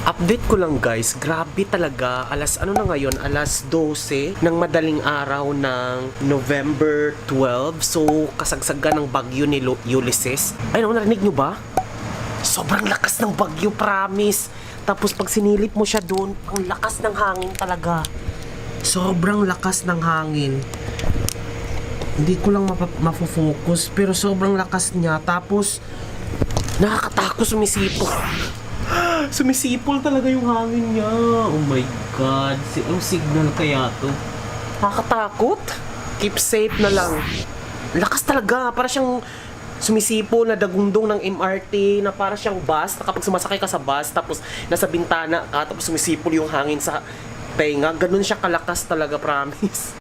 Update ko lang guys, grabe talaga, alas ano na ngayon, alas 12 ng madaling araw ng November 12. So, kasagsagan ng bagyo ni Ulysses. Ay, narinig nyo ba? Sobrang lakas ng bagyo, promise. Tapos pag sinilip mo siya doon, ang lakas ng hangin talaga. Sobrang lakas ng hangin. Hindi ko lang mafo-focus, pero sobrang lakas niya. Tapos, nakakatakot sumisipol. Sumisipol talaga yung hangin niya. Oh my God. Ang signal kaya to? Nakakatakot. Keep safe na lang. Lakas talaga. Para siyang sumisipol na dagundong ng MRT na para siyang bus. Na kapag sumasakay ka sa bus, tapos nasa bintana ka, tapos sumisipol yung hangin sa tenga. Ganun siya kalakas talaga, promise.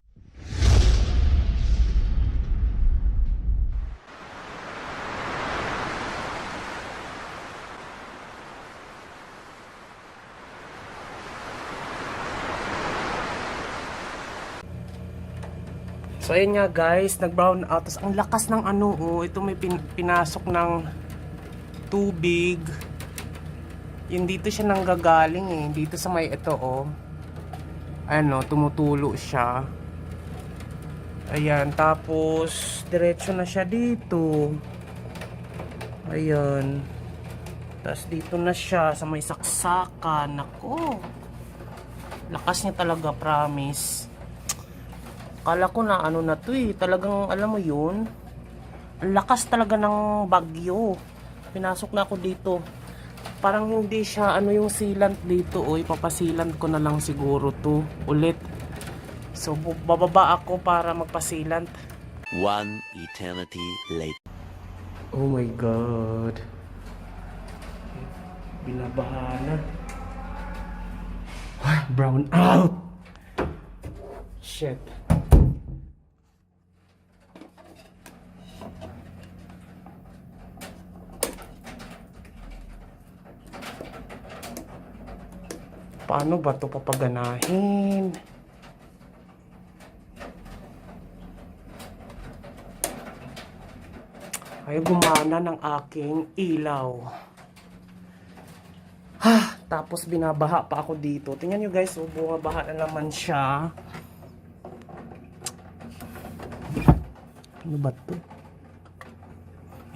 So ayun nga guys, nag-brown out. Tapos ang lakas ng ano, oh, ito may pinasok ng tubig. Yun dito siya nanggagaling eh. Dito sa may ito oh. Ano, tumutulo siya. Ayan, tapos diretso na siya dito. Ayan. Tapos dito na siya sa may saksakan. Nako. Lakas niya talaga, promise. Kala ko na ano na to eh. Talagang alam mo yun. Ang lakas talaga ng bagyo. Pinasok na ako dito. Parang hindi siya ano yung sealant dito. O ipapasilant ko na lang siguro to ulit. So bababa ako para magpasilant. One eternity later. Oh my God. Binabahanan. Ay, brown out. Shit. Paano ba ito papaganahin? Ayaw gumana ng aking ilaw. Tapos binabaha pa ako dito. Tingnan nyo guys, oh, bumabaha na naman siya. Ano ba ito?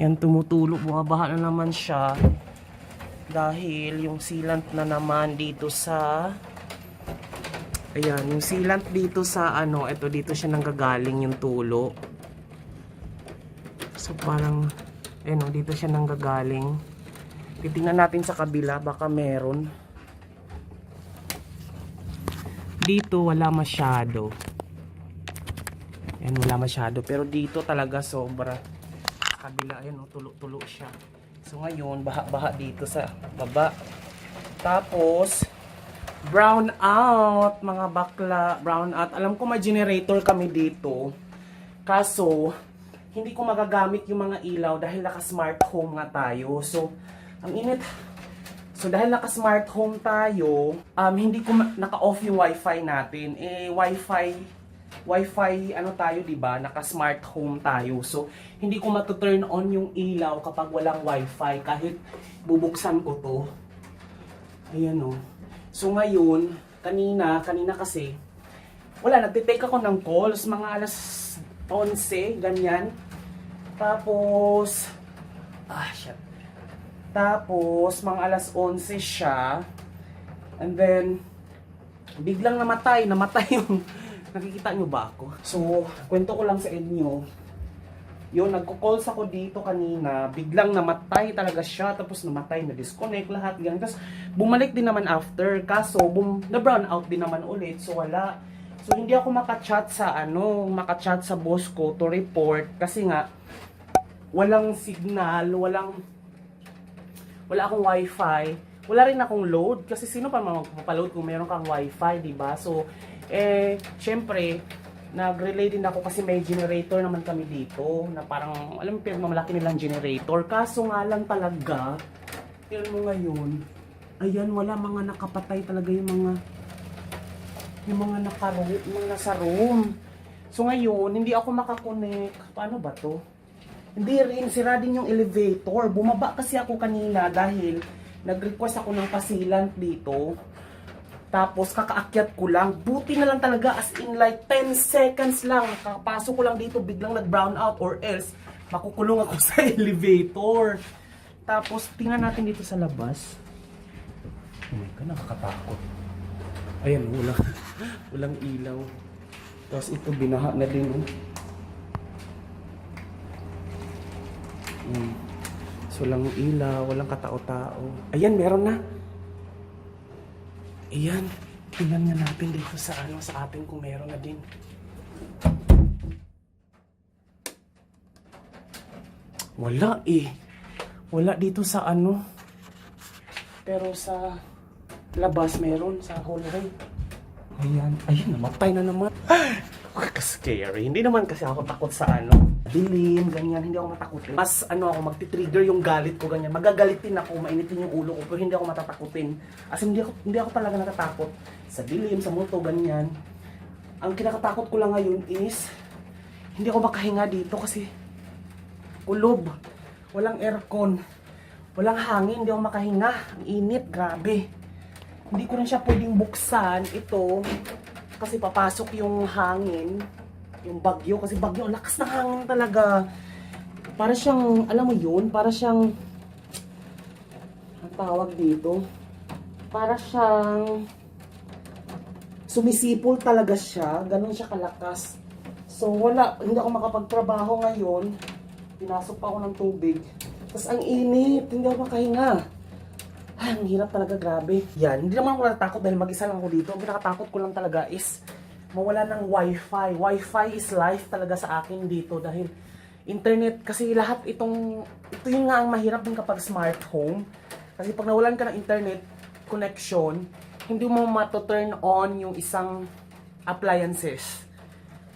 Yan, tumutulo. Bumabaha na naman siya. Dahil yung sealant na naman dito sa ayan, yung sealant dito sa ano, ito dito siya nanggagaling yung tulo. So parang ayun, dito siya nanggagaling. Titingnan natin sa kabila, baka meron. Dito wala masyado. Ayan, wala masyado, pero dito talaga sobra. Sa kabila, ayun, tulo-tulo siya. So ngayon, baha-baha dito sa baba. Tapos, brown out, mga bakla, brown out. Alam ko may generator kami dito. Kaso, hindi ko magagamit yung mga ilaw dahil naka-smart home nga tayo. So, ang init. So, dahil naka-smart home tayo, hindi ko naka-off yung wifi natin. Eh, wifi ano tayo, diba? Naka-smart home tayo. So, hindi ko matuturn on yung ilaw kapag walang wifi. Kahit bubuksan ko to. Ayan o. So, ngayon, kanina kasi, wala, nagtitake ako ng calls. Mga alas 11, ganyan. Tapos, shit. Tapos, mga alas 11 siya. And then, biglang namatay yung nakikita nyo ba ako? So, kwento ko lang sa inyo. Yun, nagko-calls ako dito kanina. Biglang namatay talaga siya. Tapos namatay, na-disconnect lahat. Ganyan. Tapos bumalik din naman after. Kaso, na-brown out din naman ulit. So, wala. So, hindi ako makachat sa boss ko to report. Kasi nga, walang signal, wala akong wifi. Wala rin akong load. Kasi sino pa magpapaload kung meron kang wifi, diba? So, syempre, nag-relay din ako kasi may generator naman kami dito na parang, alam mo, pinagmamalaki nilang generator. Kaso nga lang talaga, tignan mo ngayon, ayan, wala, mga nakapatay talaga yung mga nasa room. So ngayon, hindi ako makakonek. Paano ba to? Hindi rin, sira din yung elevator. Bumaba kasi ako kanina dahil nag-request ako ng pasilant dito. Tapos kakaakyat ko lang. Buti na lang talaga, as in like 10 seconds lang. Kakapasok ko lang dito, biglang nag-brown out or else makukulong ako sa elevator. Tapos tingnan natin dito sa labas. Oh my God, nakakatakot. Ayan, walang ilaw. Tapos ito, binaha na din. So, walang ilaw, walang katao-tao. Ayan, meron na. Ayan, tingnan nga natin dito sa sa atin kung meron na din. Wala eh. Wala dito sa Pero sa labas meron, sa hallway. Ayan, ayun, namatay na naman. Scary. Hindi naman kasi ako takot sa dilim, ganyan. Hindi ako matakutin. Mas ako, magti-trigger yung galit ko, ganyan. Magagalitin ako, mainitin yung ulo ko, pero hindi ako matatakutin. As in, hindi ako talaga natatakot sa dilim, sa multo, ganyan. Ang kinakatakot ko lang ngayon is, hindi ako makahinga dito kasi kulob. Walang aircon. Walang hangin, hindi ako makahinga. Ang init, grabe. Hindi ko rin siya pwedeng buksan ito kasi papasok yung hangin, yung bagyo, kasi bagyo, ang lakas ng hangin talaga. Para siyang, alam mo yun, para siyang, ang tawag dito, para siyang, sumisipol talaga siya, ganun siya kalakas. So wala, hindi ako makapagtrabaho ngayon, pinasok pa ako ng tubig, tapos ang init, hindi ako makahinga. Ay, ang hirap talaga, grabe. Yan, hindi naman ako natatakot dahil mag-isa lang ako dito. Ang pinakatakot ko lang talaga is mawala ng wifi. Wifi is life talaga sa akin dito dahil internet, kasi lahat ito yung nga ang mahirap din kapag smart home. Kasi pag nawalan ka ng internet connection, hindi mo mato-turn on yung isang appliances.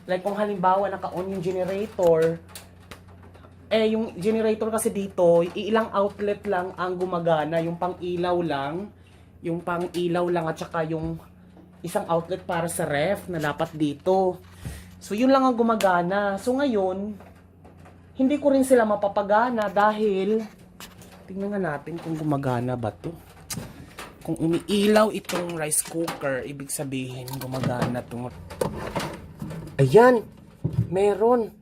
Like kung halimbawa naka-on yung generator, yung generator kasi dito, ilang outlet lang ang gumagana, yung pang-ilaw lang at saka yung isang outlet para sa ref na dapat dito. So yun lang ang gumagana. So ngayon, hindi ko rin sila mapapagana dahil tingnan nga natin kung gumagana ba to. Kung umiilaw itong rice cooker, ibig sabihin gumagana to. Ayan, meron.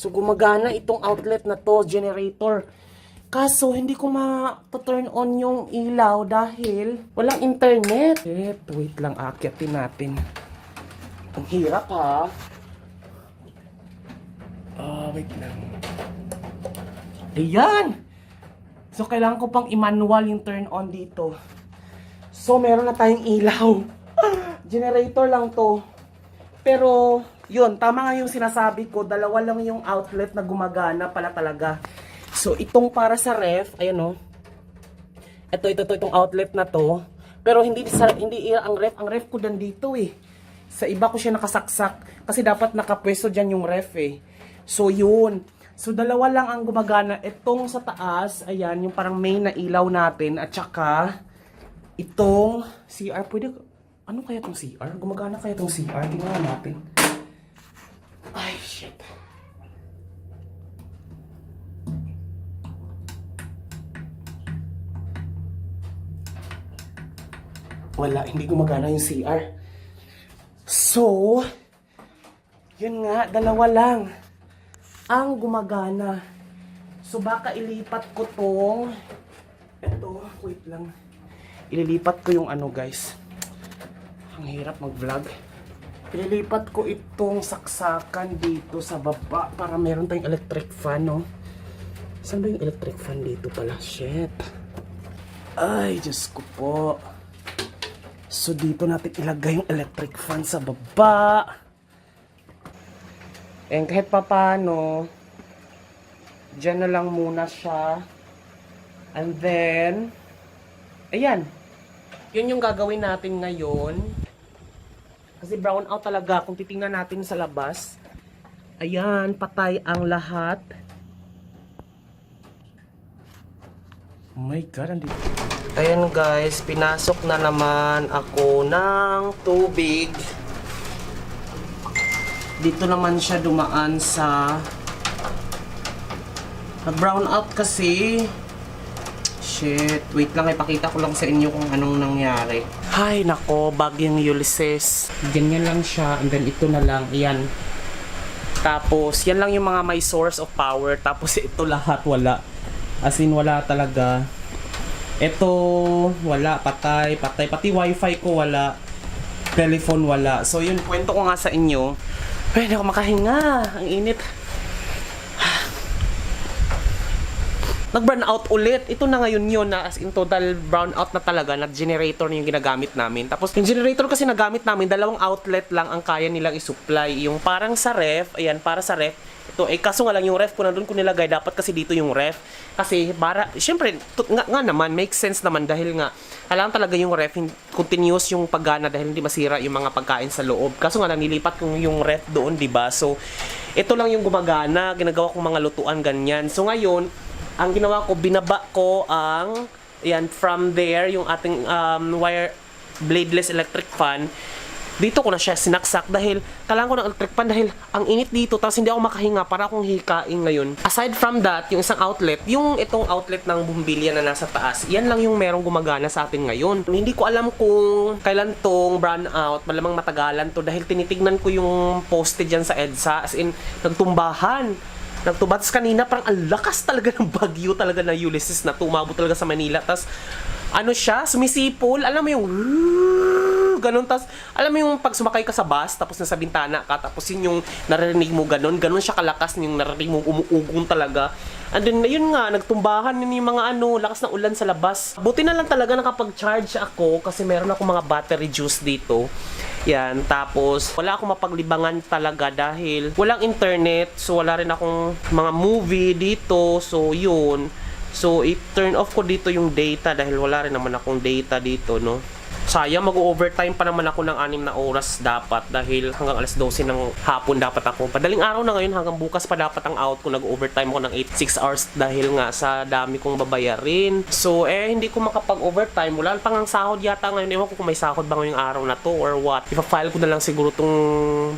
So, gumagana itong outlet na to, generator. Kaso, hindi ko ma-turn on yung ilaw dahil walang internet. Wait lang, akyatin natin. Ang hirap ha. Wait lang. Ayan! So, kailangan ko pang i-manual yung turn on dito. So, meron na tayong ilaw. Generator lang to. Pero, yun, tama nga yung sinasabi ko, dalawa lang yung outlet na gumagana pala talaga. So, itong para sa ref, ayan o. Itong outlet na to. Pero hindi ang ref ko dan dito eh. Sa iba ko siya nakasaksak. Kasi dapat nakapwesto dyan yung ref eh. So, yun. So, dalawa lang ang gumagana. Itong sa taas, ayan, yung parang main na ilaw natin. At saka, itong CR. Pwede, ano kaya itong CR? Gumagana kaya itong CR? Tingnan natin. Ay, shit. Wala, hindi gumagana yung CR. So, yun nga, dalawa lang ang gumagana. So, baka ilipat ko tong eto, wait lang. Ililipat ko yung guys. Ang hirap mag-vlog. Ililipat ko itong saksakan dito sa baba para meron tayong electric fan, no? Saan ba yung electric fan dito pala? Shit. Ay, Diyos ko po. So, dito natin ilagay yung electric fan sa baba. And kahit papano, dyan na lang muna siya. And then, ayan. Yun yung gagawin natin ngayon. Kasi brown out talaga kung titingnan natin sa labas. Ayan, patay ang lahat. Oh my God, andito. Ayan guys, pinasok na naman ako ng tubig. Dito naman siya dumaan sa brown out kasi. shit. Wait lang, ipakita ko lang sa inyo kung anong nangyari. Hay, nako, bagyong Ulysses. Ganyan lang siya, and then ito na lang, yan. Tapos, yan lang yung mga may source of power. Tapos, ito lahat wala. As in, wala talaga. Ito, wala, patay. Pati wifi ko wala. Telephone wala. So, yun, kwento ko nga sa inyo. Pwede ako makahinga. Ang init. Nag-burn out ulit. Ito na ngayon yun na as in total brown out na talaga na generator na yung ginagamit namin. Tapos yung generator kasi nagamit namin, dalawang outlet lang ang kaya nilang isupply. Yung parang sa ref, ayan, para sa ref. Ito, kaso nga lang yung ref ko nandun ko nilagay, dapat kasi dito yung ref. Kasi para, syempre, nga naman, makes sense naman dahil nga, kailangan talaga yung ref, continuous yung paggana dahil hindi masira yung mga pagkain sa loob. Kaso nga lang, nilipat ko yung ref doon, diba? So, ito lang yung gumagana, ginagawa kong mga lutuan, ganyan. So, ngayon, ang ginawa ko, binaba ko ang, yan, from there, yung ating wire bladeless electric fan. Dito ko na siya sinaksak dahil kailangan ko ng electric fan dahil ang init dito tapos hindi ako makahinga para akong hikain ngayon. Aside from that, yung isang outlet, yung itong outlet ng bumbilya na nasa taas, yan lang yung merong gumagana sa atin ngayon. Hindi ko alam kung kailan tong brown out, malamang matagalan to dahil tinitignan ko yung poste dyan sa EDSA, as in, nagtumbahan. Nagtubats kanina, parang ang lakas talaga ng bagyo talaga na Ulysses na tumabot talaga sa Manila. Tapos, ano siya, sumisipol, alam mo yung ganun, tapos alam mo yung pag sumakay ka sa bus tapos nasa bintana ka tapos yun yung naririnig mo ganun siya kalakas yung naririnig mo umuugong talaga. And then yun nga, nagtumbahan yun yung mga lakas ng ulan sa labas. Buti na lang talaga nakapag-charge ako kasi meron ako mga battery juice dito. Yan, tapos wala akong mapaglibangan talaga dahil walang internet, so wala rin akong mga movie dito, so yun. So i-turn off ko dito yung data dahil wala rin naman akong data dito, no. Sayang, mag-overtime pa naman ako ng 6 na oras dapat dahil hanggang alas 12 ng hapon dapat ako. Padaling araw na ngayon, hanggang bukas pa dapat ang out ko. Nag-overtime ako ng 6 hours dahil nga sa dami kong babayarin. So, hindi ko makapag-overtime. Wala pang ang sahod yata ngayon. Ewan ko kung may sahod ba ngayong araw na to or what. Ipa-file ko na lang siguro tong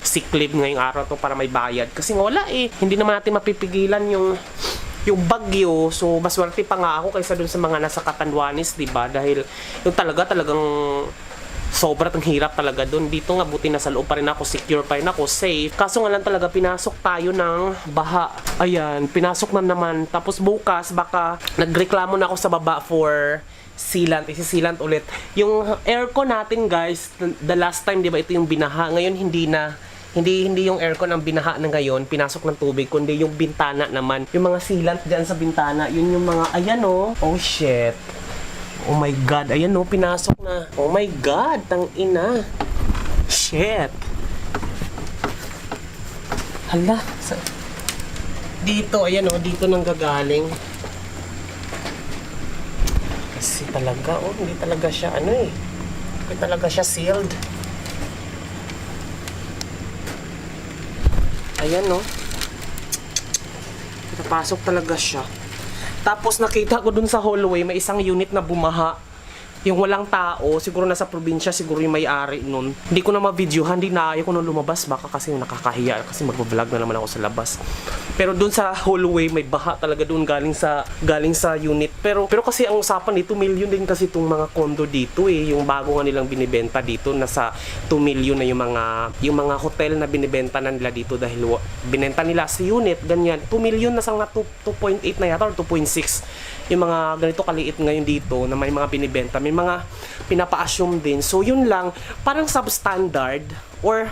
sick leave ngayong araw to para may bayad. Kasi nga wala Hindi naman natin mapipigilan yung bagyo, so mas swerte pa nga ako kaysa dun sa mga nasa Catanduanes, diba? Dahil yung talagang sobrang hirap talaga dun. Dito nga buti na sa loob pa rin ako, secure pa rin ako, safe. Kaso nga lang talaga pinasok tayo ng baha. Ayan, pinasok na naman. Tapos bukas baka nagreklamo na ako sa baba for sealant, isisilant ulit. Yung aircon natin guys, the last time diba ito yung binaha, ngayon hindi na. Hindi yung aircon ang binaha na ngayon, pinasok ng tubig, kundi yung bintana naman. Yung mga sealant dyan sa bintana, yun yung mga, ayan oh shit. Oh my god, ayan pinasok na. Oh my god, tang ina. Shit. Hala. Dito, ayan dito nang gagaling. Kasi talaga, hindi talaga siya, hindi talaga siya sealed. Ayan napasok talaga siya. Tapos nakita ko dun sa hallway, may isang unit na bumaha. Yung walang tao, siguro nasa probinsya, siguro yung may-ari nun. Hindi ko na ma-videohan, hindi na ayaw ko nung lumabas. Baka kasi nakakahiya, kasi mag-vlog na naman ako sa labas. Pero dun sa hallway, may baha talaga dun galing sa unit. Pero kasi ang usapan dito, 2 million din kasi itong mga condo dito Yung bago nga nilang binibenta dito, nasa 2 million na yung mga hotel na binibenta na nila dito dahil binenta nila sa unit, ganyan. 2 million na sa nga 2.8 na yata or 2.6. Yung mga ganito kaliit ngayon dito na may mga binibenta, may mga pinapa-assume din. So yun lang, parang substandard or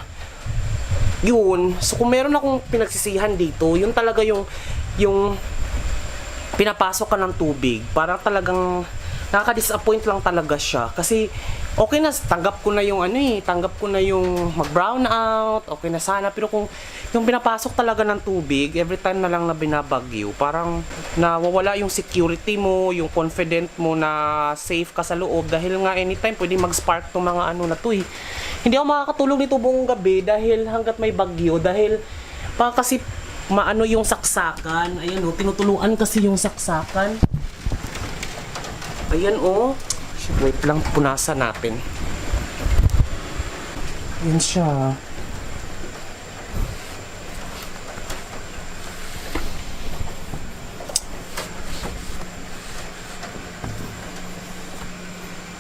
yun. So kung meron akong pinagsisihan dito, yun talaga yung pinapasok ka ng tubig. Parang talagang nakaka-disappoint lang talaga siya. Kasi okay na, tanggap ko na yung tanggap ko na yung mag-brown out, okay na sana. Pero kung yung pinapasok talaga ng tubig, every time na lang na binabagyo, parang nawawala yung security mo, yung confident mo na safe ka sa loob. Dahil nga anytime pwede mag-spark tong mga na to Hindi ako makakatulog nito buong gabi dahil hanggat may bagyo. Dahil kasi maano yung saksakan. Ayan tinutuluan kasi yung saksakan. Ayan wait lang, punasan natin. Yan siya.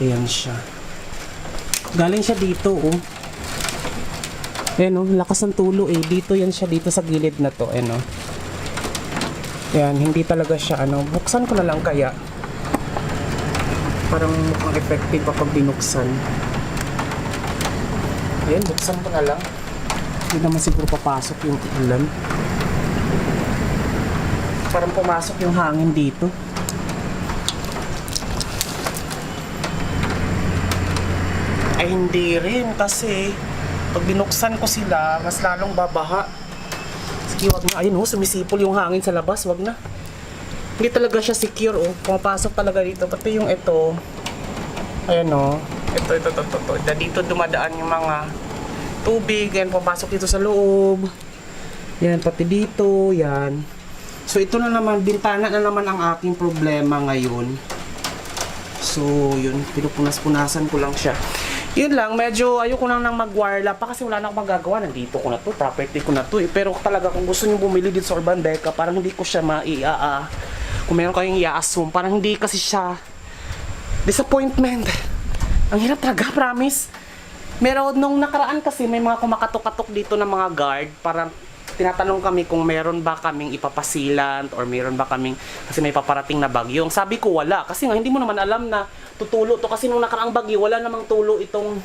Ayan siya. Galing siya dito, oh. Ayan, oh, lakas ng tulo, eh. Dito yan siya, dito sa gilid na to, ayan, oh. Ayan, hindi talaga siya, ano. Buksan ko na lang kaya. Parang mukhang effective kapag binuksan. Ayan, buksan ko na lang. Hindi naman siguro papasok yung ulan. Parang pumasok yung hangin dito. Ay hindi rin kasi pag binuksan ko sila, mas lalong babaha. Sige, wag na. Ayun, oh, sumisipol yung hangin sa labas. Wag na. Hindi talaga siya secure, oh. Pumapasok talaga dito. Pati yung ito. Ayan, oh. Ito. Dito dumadaan yung mga tubig. Yan, pumapasok dito sa loob. Yan, pati dito. Yan. So, ito na naman. Bintana na naman ang aking problema ngayon. So, yun. Pinupunas-punasan ko lang siya. Yun lang, medyo ayoko nang mag-wirelap pa kasi wala na akong magagawa. Nandito ko na to, property ko na to, eh. Pero talaga kung gusto nyo bumili dito sa Urban Deca, parang hindi ko siya kung meron kayong i-assume, parang hindi kasi siya disappointment. Ang hirap talaga, promise. Meron nung nakaraan kasi may mga kumakatok-katok dito ng mga guard, parang tinatanong kami kung meron ba kaming ipapasilant or meron ba kaming kasi may paparating na bagyo. Sabi ko wala kasi nga hindi mo naman alam na tutulo to kasi nung nakaraang bagyo wala namang tulo itong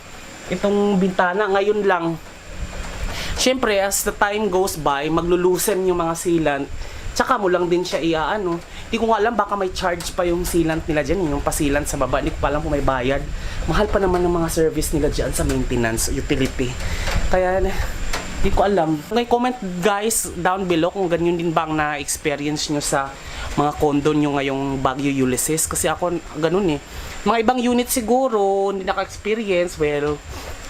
bintana. Ngayon lang, syempre as the time goes by, maglulusen yung mga sealant, tsaka mo lang din siya iaano. Hindi ko nga alam, baka may charge pa yung sealant nila dyan, yung pasilant sa baba. Hindi ko pa alam kung may bayad. Mahal pa naman ng mga service nila dyan sa maintenance, utility. Kaya hindi ko alam. Comment guys down below kung ganyan din bang na-experience nyo sa mga condo nyo ngayong Baguio Ulysses. Kasi ako ganun, eh. Mga ibang unit siguro hindi naka-experience. Well,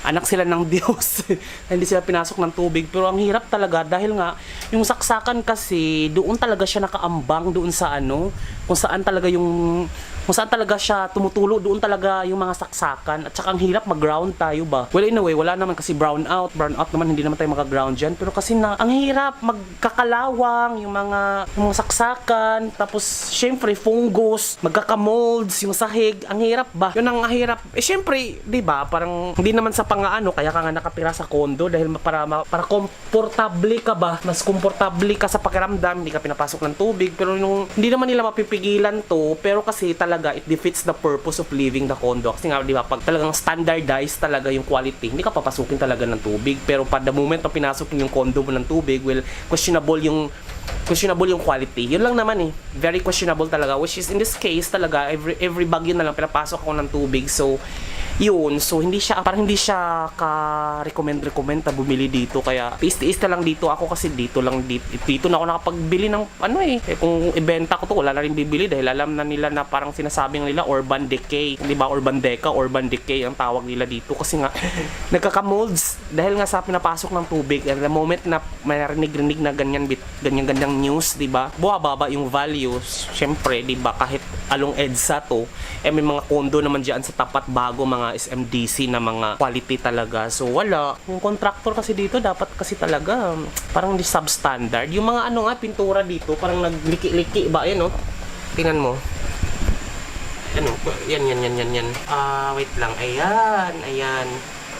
anak sila ng Diyos. Hindi sila pinasok ng tubig. Pero ang hirap talaga dahil nga yung saksakan kasi doon talaga siya nakaambang doon sa ano, kung saan talaga siya tumutulo, doon talaga yung mga saksakan. At saka ang hirap mag-ground tayo ba. Well, in a way, wala naman kasi brown out naman, hindi naman tayo mag-ground dyan. Pero kasi ang hirap, magkakalawang yung mga saksakan. Tapos, syempre, fungus, magkakamolds, yung sahig. Ang hirap ba? Yun ang hirap. Eh, syempre, di ba, parang hindi naman sa pangaano, kaya ka nga nakatira sa condo dahil para komportable ka ba? Mas komportable ka sa pakiramdam, hindi ka pinapasok ng tubig. Pero hindi naman nila mapipigilan to, pero kasi talaga it defeats the purpose of living the condo. Kasi nga, di ba, pag talagang standardized talaga yung quality, hindi ka papasukin talaga ng tubig. Pero pag the moment na pinasok yung condo mo ng tubig, well, questionable yung quality. Yun lang naman, eh. Very questionable talaga. Which is, in this case, talaga, every bagyo na lang pinapasok ako ng tubig. So, yun. So, hindi siya ka-recommend na bumili dito. Kaya, tiis-tiis na lang dito. Ako kasi dito na ako nakapagbili ng, kung ibenta ko to, wala na rin bibili dahil alam na nila na parang sinasabing nila Urban Decay. Di ba? Urban Deca, Urban Decay ang tawag nila dito. Kasi nga, nagkakamolds. Dahil nga sa pinapasok ng tubig, at the moment na may narinig na ganyan news, di ba? Buwababa yung values. Syempre, di ba? Kahit along EDSA to, may mga condo naman diyan sa tapat bago mga SMDC na mga quality talaga. So, wala. Yung contractor kasi dito, dapat kasi talaga, parang di substandard. Yung mga pintura dito, parang nagliki-liki ba? Ayan, oh. Tingnan mo. Yan. Wait lang. Ayan.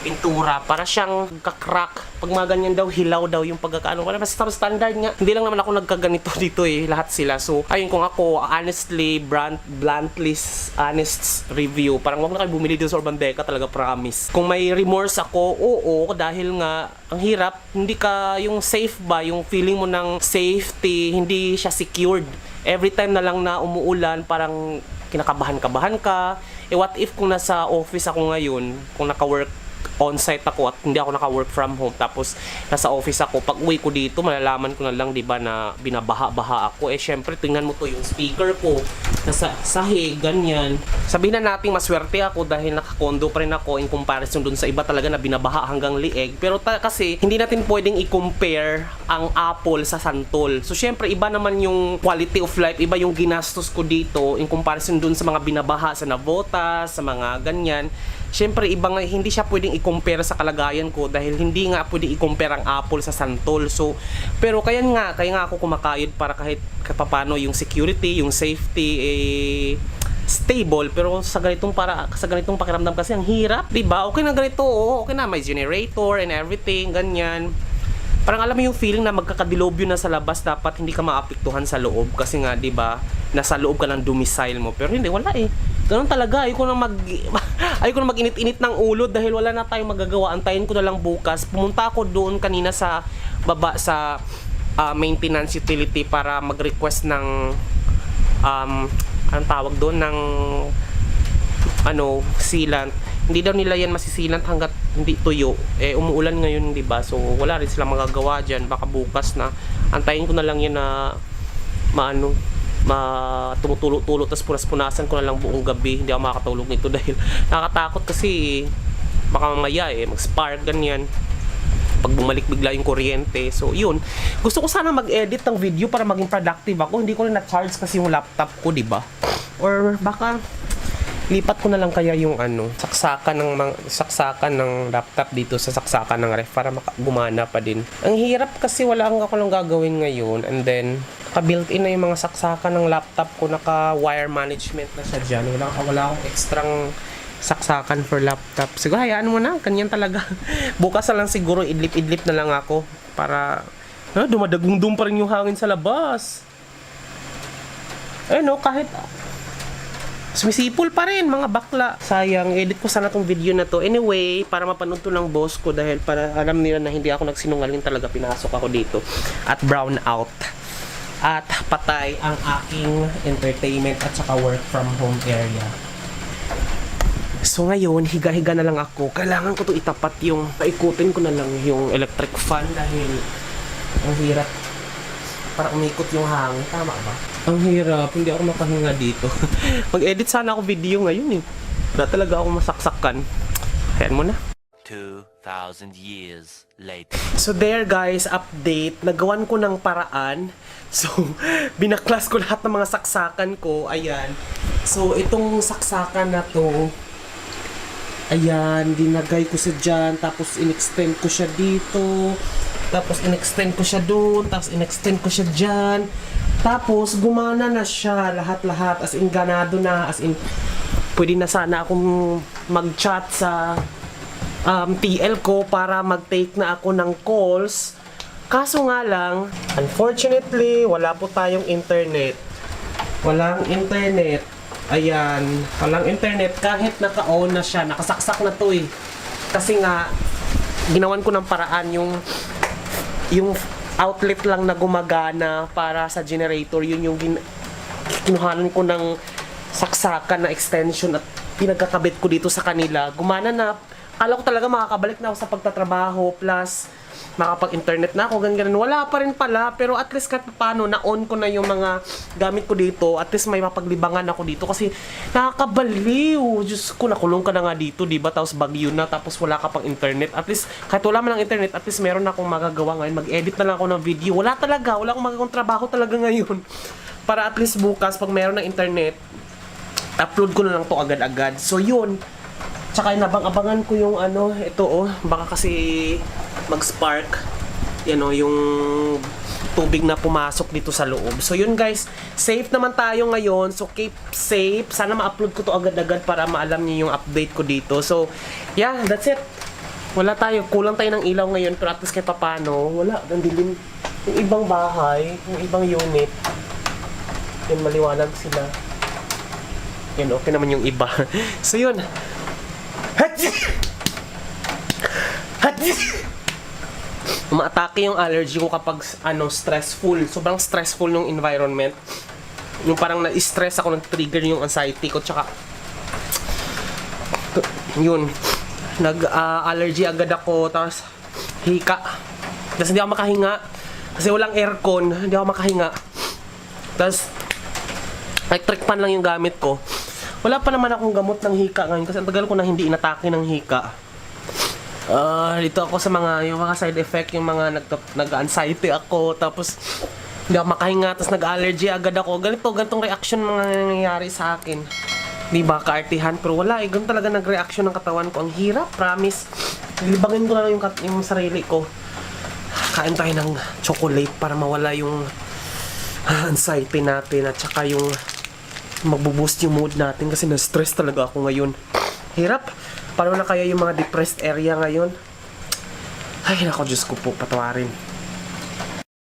Pintura. Para siyang kakrack. Pag mga ganyan daw, hilaw daw yung pagkakaano. Wala, basta standard nga. Hindi lang naman ako nagkaganito dito, eh. Lahat sila. So, ayun, kung ako, honestly, bluntly honest review, parang wag na kayo bumili dito sa Urban Deca, talaga promise. Kung may remorse ako, oo, dahil nga, ang hirap, hindi ka, yung safe ba, yung feeling mo ng safety, hindi siya secured. Every time na lang na umuulan, parang kinakabahan-kabahan ka. What if kung nasa office ako ngayon, kung naka-work on-site ako at hindi ako naka-work from home, tapos nasa office ako, pag uwi ko dito, malalaman ko na lang, di ba, na binabaha-baha ako. Syempre, tingnan mo to, yung speaker ko, nasa sahig, ganyan. Sabihin na natin, maswerte ako dahil naka-condo pa rin ako in comparison dun sa iba talaga na binabaha hanggang lieg. Pero kasi, hindi natin pwedeng i-compare ang Apple sa santol. So, syempre, iba naman yung quality of life, iba yung ginastos ko dito in comparison dun sa mga binabaha sa Navotas, sa mga ganyan. Syempre, hindi siya pwedeng i-compare sa kalagayan ko dahil hindi nga pwedeng i-compare ang Apple sa santol. So, pero kaya nga ako kumakayod para kahit paano yung security, yung safety, stable, pero sa ganitong pakiramdam kasi ang hirap, 'di ba? Okay na ganito, okay na may generator and everything, ganyan. Parang alam mo yung feeling na magkakadilobyo na sa labas, dapat hindi ka maapektuhan sa loob kasi nga 'di ba, nasa loob ka ng domicile mo. Pero hindi, wala eh. Ganun talaga, ayoko na mag-init-init ng ulo dahil wala na tayong magagawa. Antayin ko na lang bukas. Pumunta ako doon kanina sa baba sa maintenance utility para mag-request ng anong tawag doon, ng sealant. Hindi daw nila yan masisilant hanggat hindi tuyo. Umuulan ngayon, 'di ba? So wala rin silang magagawa diyan. Baka bukas na. Antayin ko na lang yan na tumutulo-tulo, tapos punas-punasan ko na lang buong gabi. Hindi ako makakatulog nito dahil nakakatakot kasi baka mamaya mag-spark ganyan pag bumalik bigla yung kuryente. So yun, gusto ko sana mag-edit ng video para maging productive ako. Hindi ko rin na-charge kasi yung laptop ko, di ba? Or baka lipat ko na lang kaya yung saksakan ng laptop dito sa saksakan ng ref para gumana pa din. Ang hirap kasi wala akong lang gagawin ngayon, and then naka-built-in na yung mga saksakan ng laptop ko, naka-wire management na siya dyan. Wala akong extrang saksakan for laptop. Siguro hayaan mo na, kanyan talaga. Bukas na lang siguro idlip-idlip na lang ako para dumadagundong pa rin yung hangin sa labas. Kahit sumisipol pa rin, mga bakla. Sayang, edit ko sana tong video na to. Anyway, para mapanood to ng boss ko dahil para alam nila na hindi ako nagsinungaling talaga, pinasok ako dito. At brown out. At patay ang aking entertainment at saka work from home area. So ngayon, higa-higa na lang ako. Kailangan ko to itapat paikutin ko na lang yung electric fan dahil ang hirap. Para umikot yung hangin. Tama ba? Ang hirap. Hindi ako makahinga dito. Mag-edit sana ako video ngayon eh. Wala talaga ako masaksakan. Ayan mo na. 2,000 years later. So there guys, update. Nagawan ko ng paraan. So, binaklas ko lahat ng mga saksakan ko. Ayan. So, itong saksakan na to, ayan, dinagay ko siya dyan. Tapos, in-extend ko siya dito. Tapos, in-extend ko siya doon. Tapos, in-extend ko siya dyan. Tapos, gumana na siya. Lahat-lahat. As in, ganado na. As in, pwede na sana akong mag-chat sa TL ko para mag-take na ako ng calls. Kaso nga lang, unfortunately, wala po tayong internet. Walang internet. Ayan, walang internet kahit naka-on na siya. Nakasaksak na to eh. Kasi nga, ginawan ko ng paraan yung outlet lang na gumagana para sa generator. Yun yung kinuhanan ko ng saksakan na extension at pinagkakabit ko dito sa kanila. Gumana na. Akala ko talaga makakabalik na ako sa pagtatrabaho plus makapag-internet na ako, ganyan. Wala pa rin pala, pero at least kahit paano, na-on ko na yung mga gamit ko dito. At least may mapaglibangan ako dito kasi nakakabaliw. Diyos ko, nakulong ka na nga dito, diba? Tapos bagyo na, tapos wala ka pang internet. At least, kahit wala man ng internet, at least meron na akong magagawa ngayon. Mag-edit na lang ako ng video. Wala akong magagawang trabaho talaga ngayon. Para at least bukas, pag meron ng internet, upload ko na lang to agad-agad. So, yun. Tsaka inabang-abangan ko yung baka kasi mag-spark. Yung tubig na pumasok dito sa loob. So yun guys, safe naman tayo ngayon. So keep safe. Sana ma-upload ko to agad-agad para maalam niyo yung update ko dito. So yeah, that's it. Kulang tayo ng ilaw ngayon, pero at least kahit papano, wala, nandilim. Yung ibang bahay, yung ibang unit, yun, maliwanag sila. Yun, okay naman yung iba. So yun. Umaatake yung allergy ko kapag stressful. Sobrang stressful yung environment. Yung parang na-stress ako, nag-trigger yung anxiety ko. Tsaka yun, nag-allergy agad ako. Tapos hika. Tapos hindi ako makahinga kasi walang aircon. Hindi ako makahinga. Tapos electric fan lang yung gamit ko. Wala pa naman akong gamot ng hika ngayon kasi ang tagal ko na hindi inatake ng hika. Dito ako sa yung mga side effect, yung mga nag-anxiety ako, tapos hindi ako makahinga, tapos nag-allergy agad ako. Ganitong reaction mga nangyayari sa akin. Di ba, kaartihan? Pero wala, ganun talaga nag-reaction ng katawan ko. Ang hirap, promise. Libangin ko na lang yung sarili ko. Kain tayo ng chocolate para mawala yung anxiety natin at saka yung magbo-boost yung mood natin kasi na-stress talaga ako ngayon. Hirap. Paano na kaya yung mga depressed area ngayon? Ay, nako, Diyos ko po, patawarin.